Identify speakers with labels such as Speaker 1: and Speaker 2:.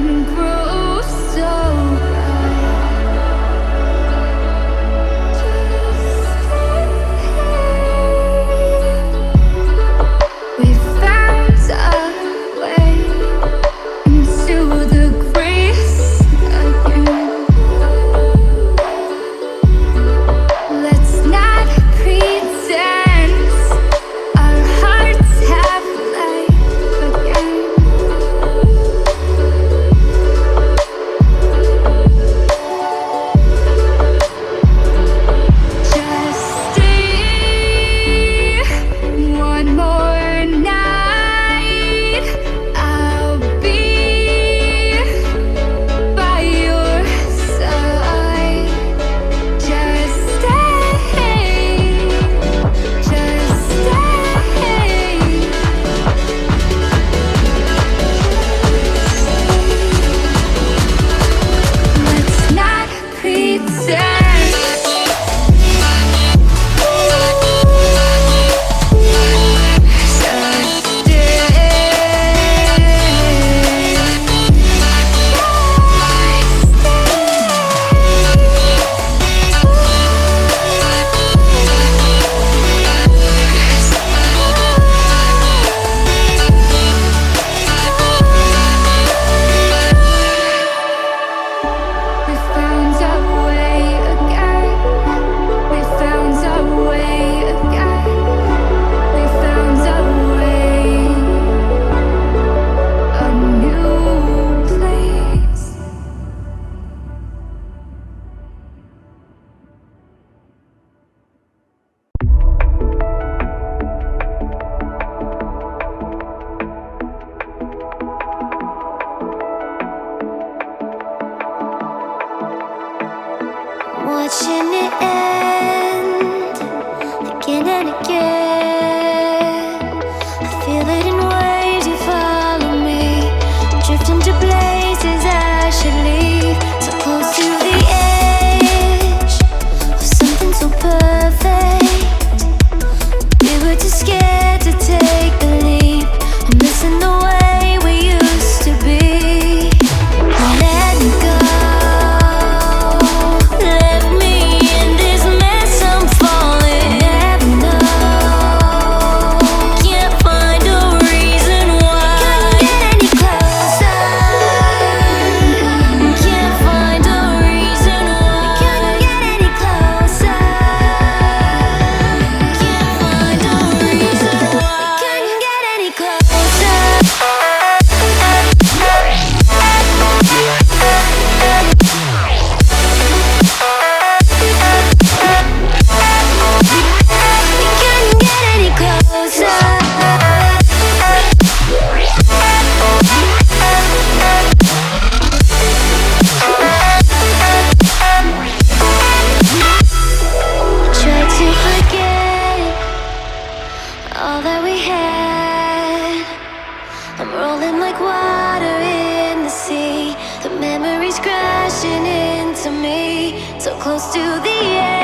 Speaker 1: can grow so we found a way into the grace again. Let's not pretend our hearts have life again. Just stay one more night. I'll be by your side. Just stay, just stay. Let's not pretend. We found our way again. We found our way again. We found our way. A new place.
Speaker 2: Watching it end again and again. I feel it in waves, you follow me, drifting to places I should leave. So close to the edge of something so perfect. We were too scared to take the leap. I'm missing the way we used to be. Let me go. Left me in this mess I'm falling. Never know. Can't find a reason why. Couldn't get any closer. Can't find a reason why. Couldn't get any closer. Can't find a reason why. Couldn't get any closer. We couldn't get any closer. Tried to forget all that we had. I'm rolling like water in the sea. The memories crashing into me. So close to the edge.